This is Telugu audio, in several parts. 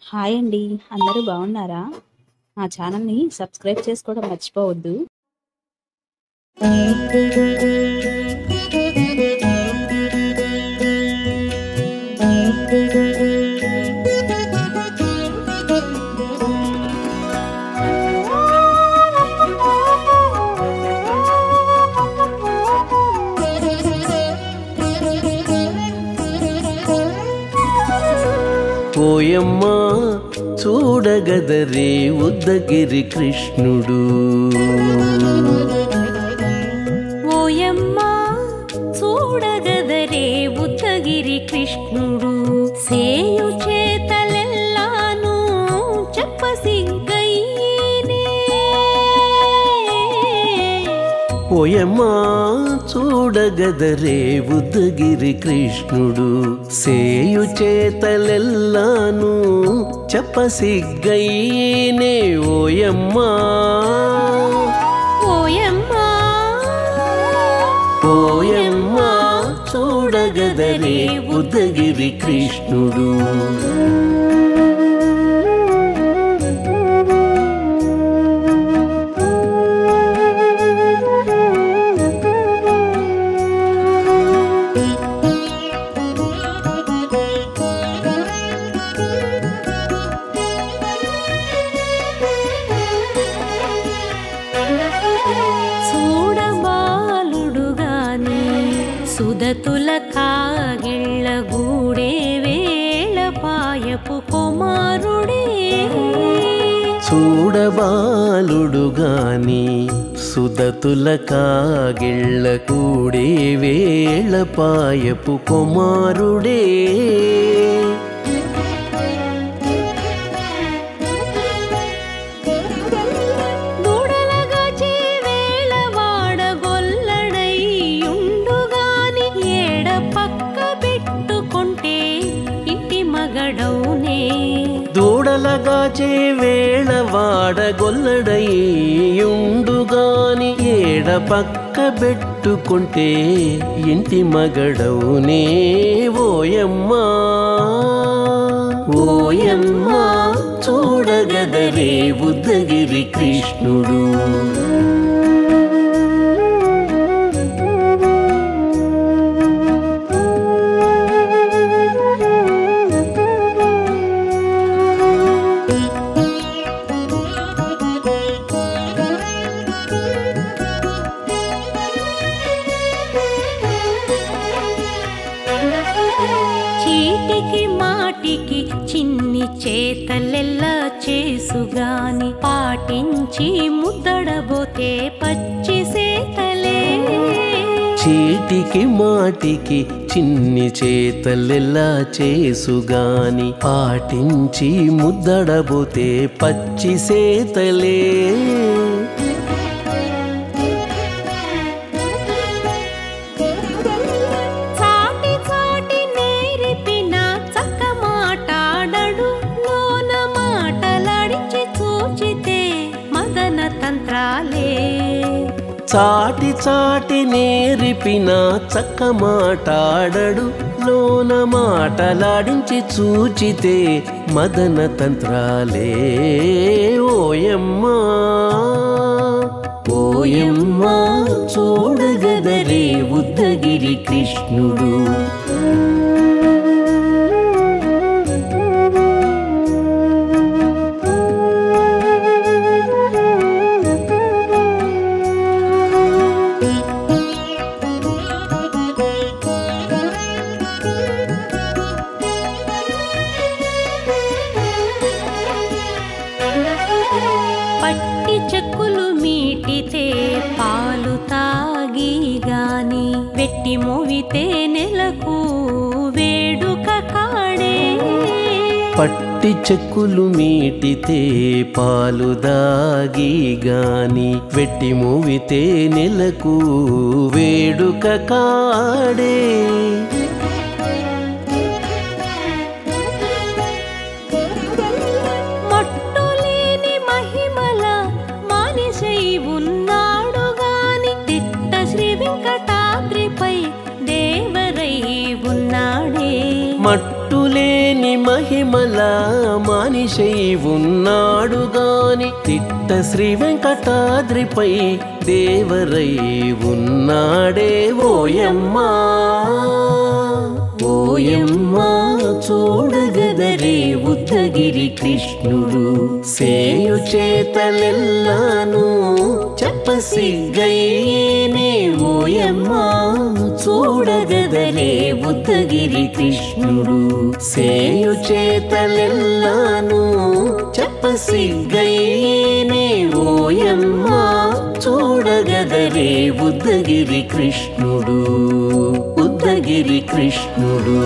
హాయ్ అండి. అందరూ బాగున్నారా? మా ఛానల్‌ని సబ్స్క్రైబ్ చేసుకోవడం మర్చిపోవద్దు. ఓయమ్మా చూడగదరే ఉద్దగిరి కృష్ణుడు. ఓయమ్మా చూడగదరే ఉద్దగిరి కృష్ణుడు. సేయు చేతలెల్లాను చెప్పసిగ్గయ్యేనే. ఓయమ్మా చూడగదరే ఉద్దగిరి కృష్ణుడు. సేయు చేతలెల్లాను చెప్పసిగ్గయ్యేనే. ఓయమ్మా ఓయమ్మా ఓయమ్మా చూడగదరే ఉద్దగిరి కృష్ణుడు. చూడబాలుడుగాని సుదతుల కాగిళ్ళ గూడే వేళ పాయపు కుమారుడే. చూడబాలుడుగాని సుదతుల కాగిళ్ళ కూడే వేళ పాయపు కుమారుడే. దూడలగాచే వేళ వాడగొల్లడయ్యుండుగాని ఏడ పక్క పెట్టుకుంటే ఇంటి మగడౌనే. దూడలగాచే వేళ వాడగొల్లడయ్యుండుగాని ఏడ పక్క పెట్టుకుంటే ఇంటి మగడవునే. ఓయమ్మా ఓయమ్మా చూడగదరే ఉద్దగిరి కృష్ణుడు. చీటికి మాటికి చిన్ని చేతలెల్లా చేసుగాని పాటించి ముద్దడబోతే పచ్చి సేతలే. చీటికి మాటికి చిన్ని చేతలెల్లా చేసుగాని పాటించి ముద్దడబోతే పచ్చి సేతలే. చాటి చాటి నేరిపిన చక్క మాటాడడు లోన మాటలాడించి చూచితే మదన తంత్రాలే. చాటి చాటి నేరిపిన చక్క మాటాడడు లోన మాటలాడించి చూచితే మదన తంత్రాలే. ఓయమ్మా ఓయమ్మా చూడగదరే ఉద్దగిరి కృష్ణుడు. పట్టి చెక్కులు మీటితే పాలు తాగి గాని వెట్టి మోవితే నెలకు వేడుక కాడే. పట్టి చెక్కులు మీటితే పాలు దాగి గాని వెట్టి మూవితే నెలకు వేడుక కాడే. మట్టులేని మహిమల మానిసై ఉన్నాడు గాని తిట్ట శ్రీ వెంకటాద్రిపై దేవరై ఉన్నాడే. మట్టులేని మహిమ మహిమల మానిషై ఉన్నాడు గాని తిట్ట శ్రీ వెంకటాద్రిపై దేవరై ఉన్నాడే ఓయమ్మా ఓయమ్మా చూడగదరే ఉద్దగిరి కృష్ణుడు సేయు చేతలెల్లాను చెప్పసిగ్గయ్యేనే ఓయమ్మా చూడగదరే ఉద్దగిరి కృష్ణుడు సేయు చేతలెల్లాను చెప్పసిగ్గయ్యేనే ఓయమ్మా చూడగదరే ఉద్దగిరి కృష్ణుడు ఉద్దగిరి కృష్ణుడు.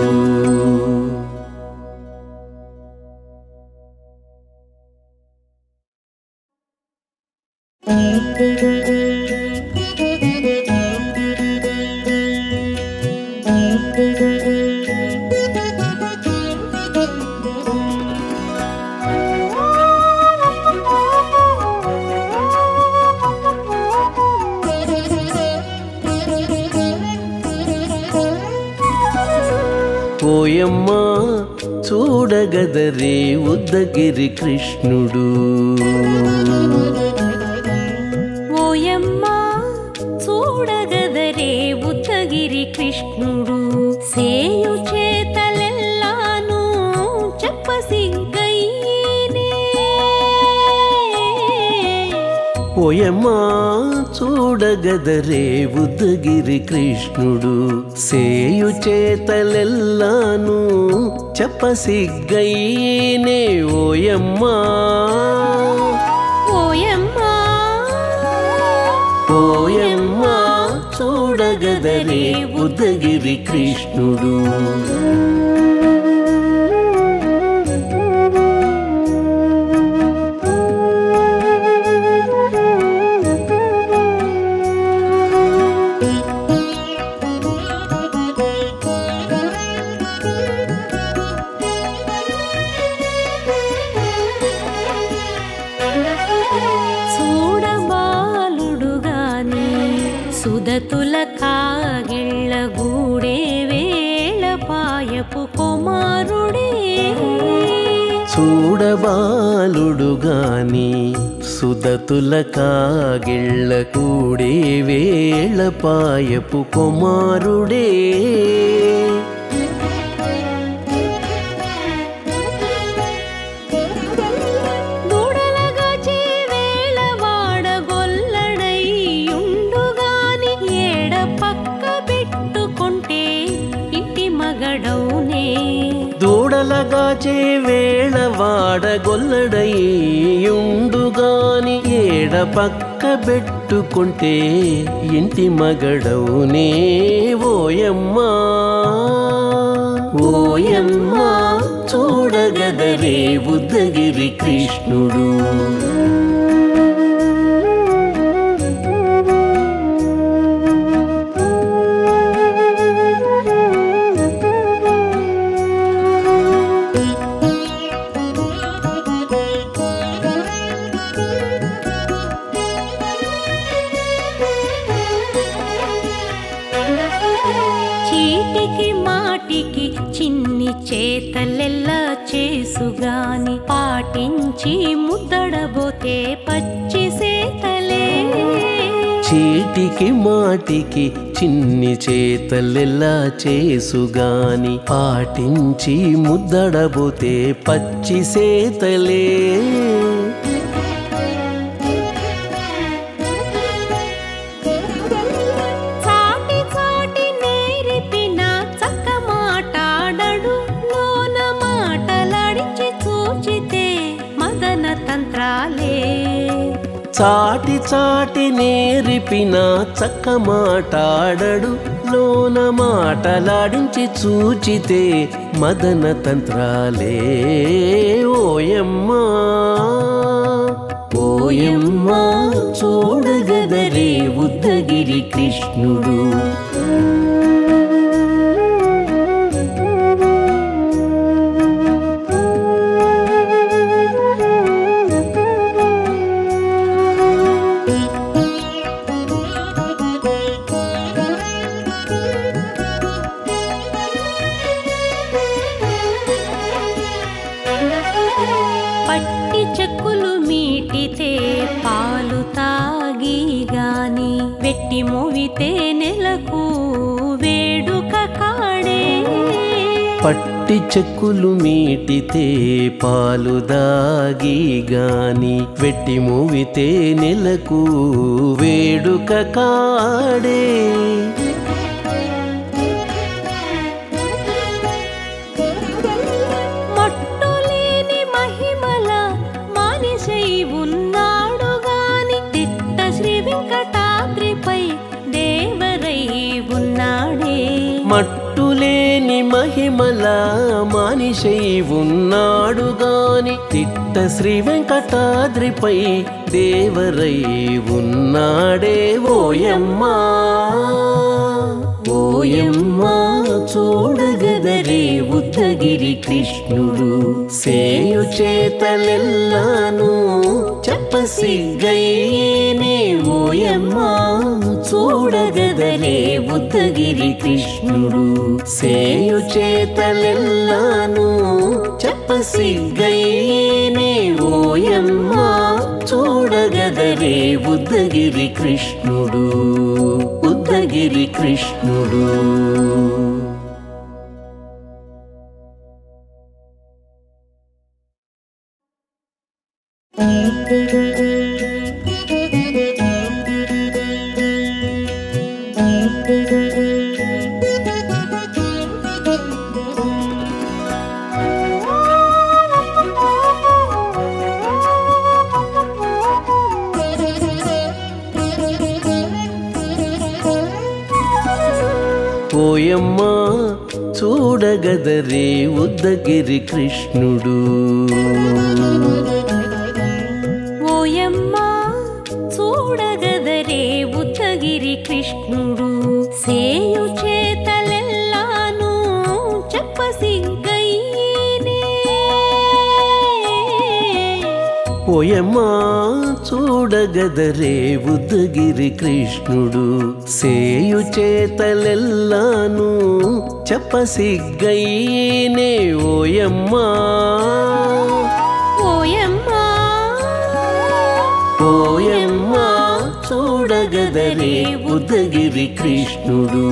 ఓయమ్మా చూడగదరే ఉద్దగిరి కృష్ణుడు ఓయమ్మా చూడగదరే ఉద్దగిరి కృష్ణుడు సేయు చేతలెల్లాను చెప్పసిగ్గయ్యేనే ఓయమ్మా చూడగదరే ఉద్దగిరి కృష్ణుడు సేయు చేతలెల్లాను చెప్పసిగ్గయ్యేనే ఓయమ్మా ఓయమ్మా ఓయమ్మా చూడగదరే ఉద్దగిరి కృష్ణుడు. సుదతుల కాగిళ్ళ గూడే వేళ పాయపు కుమారుడే చూడబాలుడు గాని సుదతుల కాగిళ్ళ కూడే వేళ పాయపు కుమారుడే దూడలగాచే వేళ వాడగొల్లడయ్యుండుగాని ఏడ పక్క పెట్టుకుంటే ఇంటి మగడవునే ఓయమ్మా ఓయమ్మా చూడగదరే ఉద్దగిరి కృష్ణుడు. చిన్ని చేతలెల్లా చేసుగాని పాటించి ముద్దడబోతే పచ్చి సేతలే చీటికి మాటికి చిన్ని చేతలెల్లా చేసుగాని పాటించి ముద్దడబోతే పచ్చి సేతలే చాటి చాటి నేరిపిన చక్క మాటాడడు లోన మాటలాడించి చూచితే మదన తంత్రాలే ఓయమ్మా ఓయమ్మా చూడగదరే ఉద్దగిరి కృష్ణుడు. పట్టి చెక్కులు మీటితే పాలు తాగి గాని వెట్టి మోవితే నెలకు వేడుక కాడే పట్టి చెక్కులు మీటితే పాలు దాగి గాని వెట్టి మూవితే నెలకు వేడుక కాడే మట్టులేని మహిమల మానిషై ఉన్నాడు గాని తిట్ట శ్రీ వెంకటాద్రిపై దేవరై ఉన్నాడే మట్టులేని మహిమల మానిషై ఉన్నాడు గాని తిట్ట శ్రీ వెంకటాద్రిపై దేవరై ఉన్నాడే ఓయమ్మా ఓయమ్మా చూడగదరే ఉద్దగిరి కృష్ణుడు సేయు చేతలెల్లాను చెప్పసిగ్గయ్యేనే ఓయమ్మా చూడగదరే ఉద్దగిరి కృష్ణుడు సేయు చేతలెల్లాను చెప్పసిగ్గయ్యేనే ఓయమ్మా చూడగదరే ఉద్దగిరి కృష్ణుడు ఉద్దగిరి కృష్ణుడు ఓయమ్మా చూడగదరే ఉద్దగిరి కృష్ణుడు ఓయమ్మా చూడగదరే ఉద్దగిరి కృష్ణుడు సేయు చేతలెల్లాను చెప్పసిగ్గయ్యేనే ఓయమ్మా చూడగదరే ఉద్దగిరి కృష్ణుడు సేయు చేతలెల్లాను చెప్పసిగ్గయ్యేనే ఓయమ్మా ఓయమ్మా ఓయమ్మా చూడగదరే ఉద్దగిరి కృష్ణుడు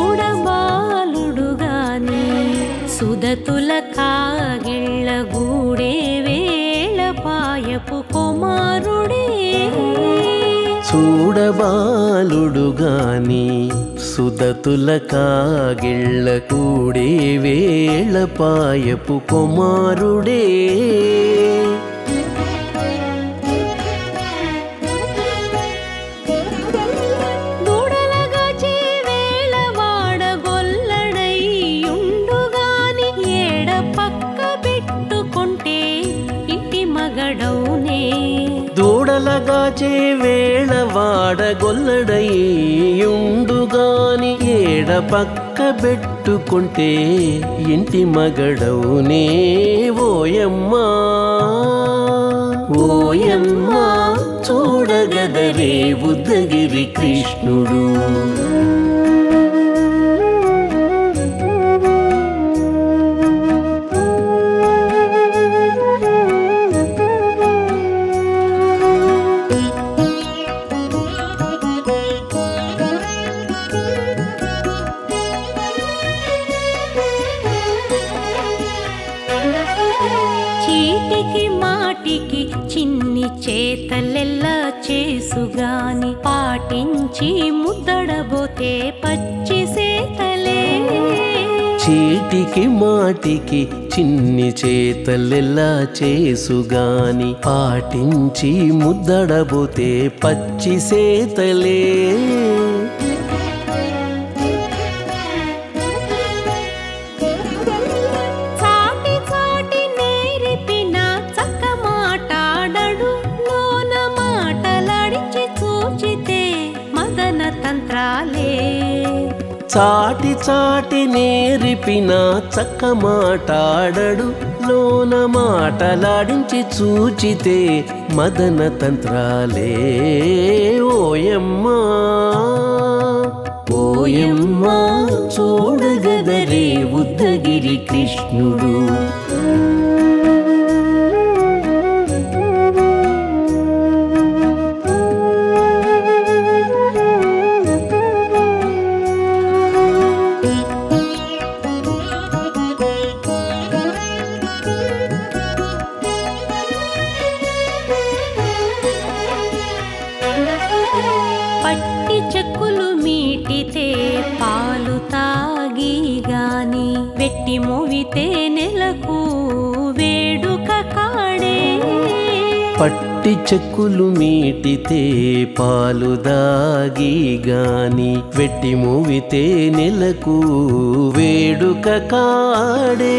చూడబాలుడు గాని సుదతుల కాగిళ్ళ గూడే వేళ పాయపు కుమారుడే చూడబాలుడు గాని సుదతుల కాగిళ్ళ కూడే వేళ పాయపు కుమారుడే దూడలగాచి వేళ వాడగొల్లడై ఉండుగాని ఏడ పక్క పెట్టుకుంటే ఇంటి మగడౌనే దూడలగాచే వేళ వాడగొల్లడయ్యుండుగాని ఏడ పక్క పెట్టుకుంటే ఇంటి మగడవునే ఓయమ్మా ఓయమ్మా చూడగదరే ఉద్దగిరి కృష్ణుడు చీటికి మాటికి చిన్ని చేతలెల్లా చేసుగాని పాటించి ముద్దడబోతే పచ్చి సేతలే చీటికి మాటికి చిన్ని చేతలెల్లా చేసుగాని పాటించి ముద్దడబోతే పచ్చి సేతలే చాటి చాటి నేర్పిన చక్క మాటాడడు లోన మాటలాడిచి చూచితే మదన తంత్రాలే చాటి చాటి నేర్పిన చక్క మాటాడడు లోన మాటలాడించి చూచితే మదన తంత్రాలే ఓయమ్మా ఓయమ్మా చూడగదరే ఉద్దగిరి కృష్ణుడు పట్టి చెక్కులు మీటితే పాలు తాగి గాని వెట్టి మోవితే నెలకు వేడుక కాడే పట్టి చెక్కులు మీటితే పాలు దాగి గాని వెట్టి మూవితే నెలకు వేడుక కాడే